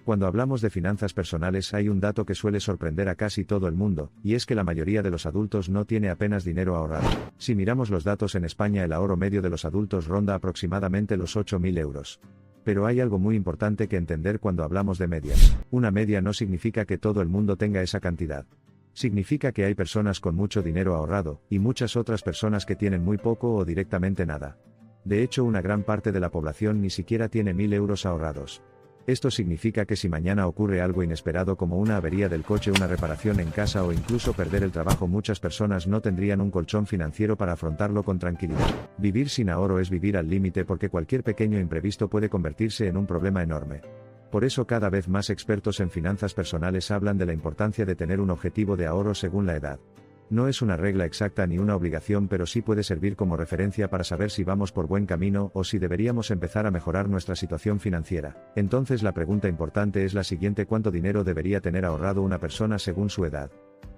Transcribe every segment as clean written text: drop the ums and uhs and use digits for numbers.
Cuando hablamos de finanzas personales hay un dato que suele sorprender a casi todo el mundo, y es que la mayoría de los adultos no tiene apenas dinero ahorrado. Si miramos los datos en España, el ahorro medio de los adultos ronda aproximadamente los 8.000 euros. Pero hay algo muy importante que entender cuando hablamos de medias. Una media no significa que todo el mundo tenga esa cantidad. Significa que hay personas con mucho dinero ahorrado, y muchas otras personas que tienen muy poco o directamente nada. De hecho, una gran parte de la población ni siquiera tiene 1.000 euros ahorrados. Esto significa que si mañana ocurre algo inesperado como una avería del coche, una reparación en casa o incluso perder el trabajo, muchas personas no tendrían un colchón financiero para afrontarlo con tranquilidad. Vivir sin ahorro es vivir al límite, porque cualquier pequeño imprevisto puede convertirse en un problema enorme. Por eso cada vez más expertos en finanzas personales hablan de la importancia de tener un objetivo de ahorro según la edad. No es una regla exacta ni una obligación, pero sí puede servir como referencia para saber si vamos por buen camino o si deberíamos empezar a mejorar nuestra situación financiera. Entonces la pregunta importante es la siguiente: ¿cuánto dinero debería tener ahorrado una persona según su edad?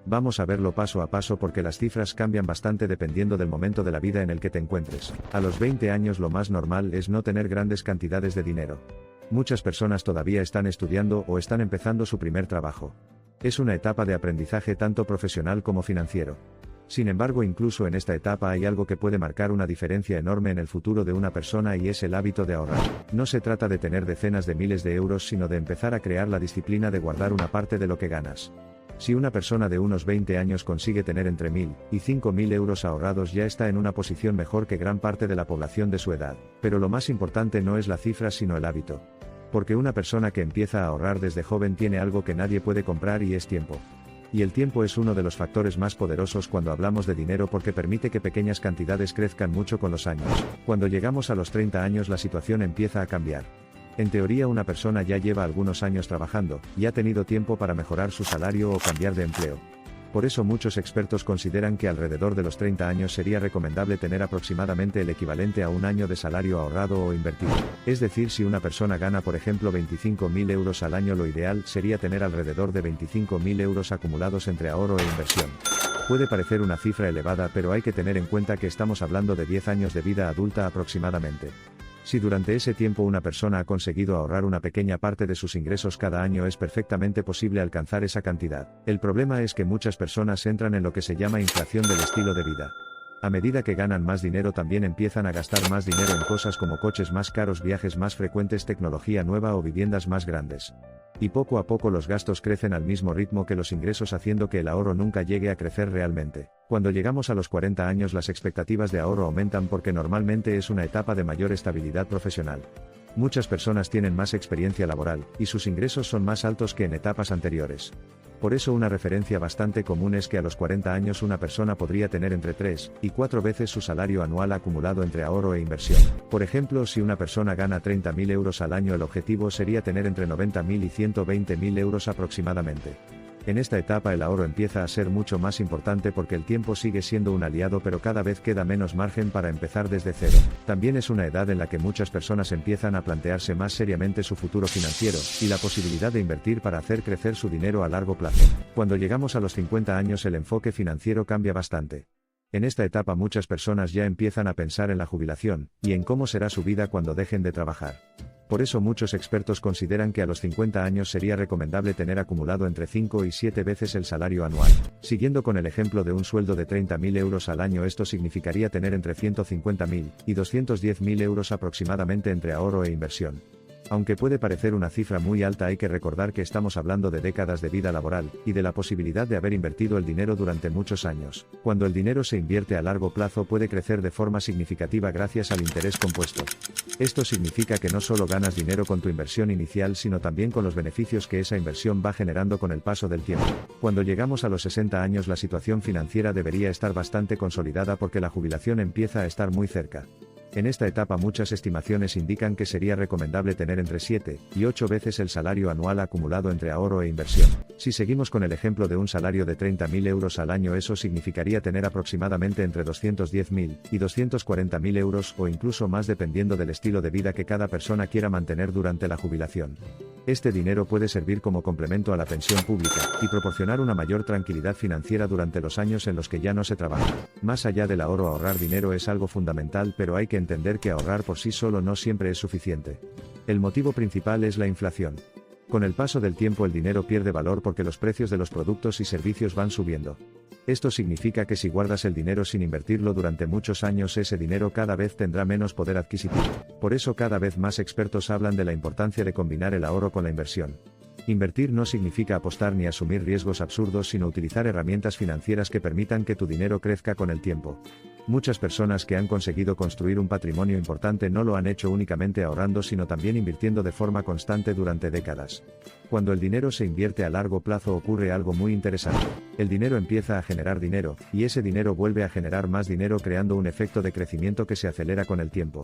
Vamos a verlo paso a paso, porque las cifras cambian bastante dependiendo del momento de la vida en el que te encuentres. A los 20 años lo más normal es no tener grandes cantidades de dinero. Muchas personas todavía están estudiando o están empezando su primer trabajo. Es una etapa de aprendizaje tanto profesional como financiero. Sin embargo, incluso en esta etapa hay algo que puede marcar una diferencia enorme en el futuro de una persona, y es el hábito de ahorrar. No se trata de tener decenas de miles de euros, sino de empezar a crear la disciplina de guardar una parte de lo que ganas. Si una persona de unos 20 años consigue tener entre 1.000 y 5.000 euros ahorrados, ya está en una posición mejor que gran parte de la población de su edad. Pero lo más importante no es la cifra, sino el hábito. Porque una persona que empieza a ahorrar desde joven tiene algo que nadie puede comprar, y es tiempo. Y el tiempo es uno de los factores más poderosos cuando hablamos de dinero, porque permite que pequeñas cantidades crezcan mucho con los años. Cuando llegamos a los 30 años la situación empieza a cambiar. En teoría, una persona ya lleva algunos años trabajando, y ha tenido tiempo para mejorar su salario o cambiar de empleo. Por eso muchos expertos consideran que alrededor de los 30 años sería recomendable tener aproximadamente el equivalente a un año de salario ahorrado o invertido. Es decir, si una persona gana por ejemplo 25.000 euros al año, lo ideal sería tener alrededor de 25.000 euros acumulados entre ahorro e inversión. Puede parecer una cifra elevada, pero hay que tener en cuenta que estamos hablando de 10 años de vida adulta aproximadamente. Si durante ese tiempo una persona ha conseguido ahorrar una pequeña parte de sus ingresos cada año, es perfectamente posible alcanzar esa cantidad. El problema es que muchas personas entran en lo que se llama inflación del estilo de vida. A medida que ganan más dinero, también empiezan a gastar más dinero en cosas como coches más caros, viajes más frecuentes, tecnología nueva o viviendas más grandes. Y poco a poco los gastos crecen al mismo ritmo que los ingresos, haciendo que el ahorro nunca llegue a crecer realmente. Cuando llegamos a los 40 años las expectativas de ahorro aumentan, porque normalmente es una etapa de mayor estabilidad profesional. Muchas personas tienen más experiencia laboral, y sus ingresos son más altos que en etapas anteriores. Por eso una referencia bastante común es que a los 40 años una persona podría tener entre 3 y 4 veces su salario anual acumulado entre ahorro e inversión. Por ejemplo, si una persona gana 30.000 euros al año, el objetivo sería tener entre 90.000 y 120.000 euros aproximadamente. En esta etapa el ahorro empieza a ser mucho más importante, porque el tiempo sigue siendo un aliado, pero cada vez queda menos margen para empezar desde cero. También es una edad en la que muchas personas empiezan a plantearse más seriamente su futuro financiero, y la posibilidad de invertir para hacer crecer su dinero a largo plazo. Cuando llegamos a los 50 años el enfoque financiero cambia bastante. En esta etapa muchas personas ya empiezan a pensar en la jubilación, y en cómo será su vida cuando dejen de trabajar. Por eso muchos expertos consideran que a los 50 años sería recomendable tener acumulado entre 5 y 7 veces el salario anual. Siguiendo con el ejemplo de un sueldo de 30.000 euros al año, esto significaría tener entre 150.000 y 210.000 euros aproximadamente entre ahorro e inversión. Aunque puede parecer una cifra muy alta, hay que recordar que estamos hablando de décadas de vida laboral, y de la posibilidad de haber invertido el dinero durante muchos años. Cuando el dinero se invierte a largo plazo puede crecer de forma significativa gracias al interés compuesto. Esto significa que no solo ganas dinero con tu inversión inicial, sino también con los beneficios que esa inversión va generando con el paso del tiempo. Cuando llegamos a los 60 años la situación financiera debería estar bastante consolidada, porque la jubilación empieza a estar muy cerca. En esta etapa muchas estimaciones indican que sería recomendable tener entre 7 y 8 veces el salario anual acumulado entre ahorro e inversión. Si seguimos con el ejemplo de un salario de 30.000 euros al año, eso significaría tener aproximadamente entre 210.000 y 240.000 euros, o incluso más dependiendo del estilo de vida que cada persona quiera mantener durante la jubilación. Este dinero puede servir como complemento a la pensión pública, y proporcionar una mayor tranquilidad financiera durante los años en los que ya no se trabaja. Más allá del ahorro, ahorrar dinero es algo fundamental, pero hay que entender que ahorrar por sí solo no siempre es suficiente. El motivo principal es la inflación. Con el paso del tiempo el dinero pierde valor porque los precios de los productos y servicios van subiendo. Esto significa que si guardas el dinero sin invertirlo durante muchos años, ese dinero cada vez tendrá menos poder adquisitivo. Por eso cada vez más expertos hablan de la importancia de combinar el ahorro con la inversión. Invertir no significa apostar ni asumir riesgos absurdos, sino utilizar herramientas financieras que permitan que tu dinero crezca con el tiempo. Muchas personas que han conseguido construir un patrimonio importante no lo han hecho únicamente ahorrando, sino también invirtiendo de forma constante durante décadas. Cuando el dinero se invierte a largo plazo ocurre algo muy interesante. El dinero empieza a generar dinero, y ese dinero vuelve a generar más dinero, creando un efecto de crecimiento que se acelera con el tiempo.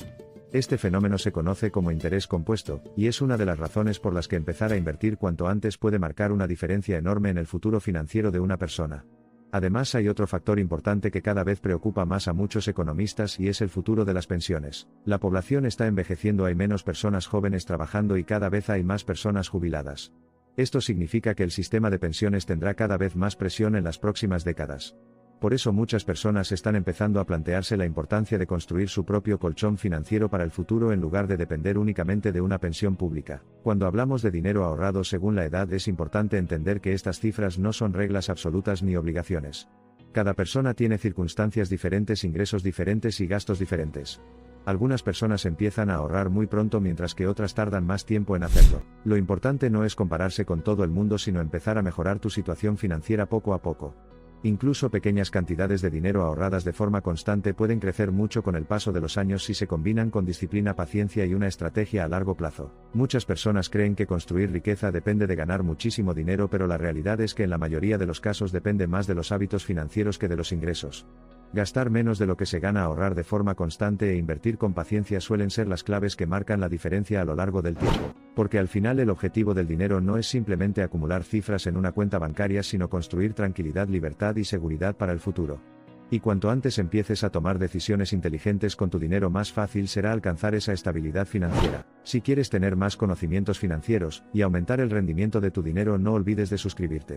Este fenómeno se conoce como interés compuesto, y es una de las razones por las que empezar a invertir cuanto antes puede marcar una diferencia enorme en el futuro financiero de una persona. Además, hay otro factor importante que cada vez preocupa más a muchos economistas, y es el futuro de las pensiones. La población está envejeciendo, hay menos personas jóvenes trabajando y cada vez hay más personas jubiladas. Esto significa que el sistema de pensiones tendrá cada vez más presión en las próximas décadas. Por eso muchas personas están empezando a plantearse la importancia de construir su propio colchón financiero para el futuro en lugar de depender únicamente de una pensión pública. Cuando hablamos de dinero ahorrado según la edad, es importante entender que estas cifras no son reglas absolutas ni obligaciones. Cada persona tiene circunstancias diferentes, ingresos diferentes y gastos diferentes. Algunas personas empiezan a ahorrar muy pronto mientras que otras tardan más tiempo en hacerlo. Lo importante no es compararse con todo el mundo, sino empezar a mejorar tu situación financiera poco a poco. Incluso pequeñas cantidades de dinero ahorradas de forma constante pueden crecer mucho con el paso de los años si se combinan con disciplina, paciencia y una estrategia a largo plazo. Muchas personas creen que construir riqueza depende de ganar muchísimo dinero, pero la realidad es que en la mayoría de los casos depende más de los hábitos financieros que de los ingresos. Gastar menos de lo que se gana, ahorrar de forma constante e invertir con paciencia suelen ser las claves que marcan la diferencia a lo largo del tiempo. Porque al final el objetivo del dinero no es simplemente acumular cifras en una cuenta bancaria, sino construir tranquilidad, libertad y seguridad para el futuro. Y cuanto antes empieces a tomar decisiones inteligentes con tu dinero, más fácil será alcanzar esa estabilidad financiera. Si quieres tener más conocimientos financieros y aumentar el rendimiento de tu dinero, no olvides de suscribirte.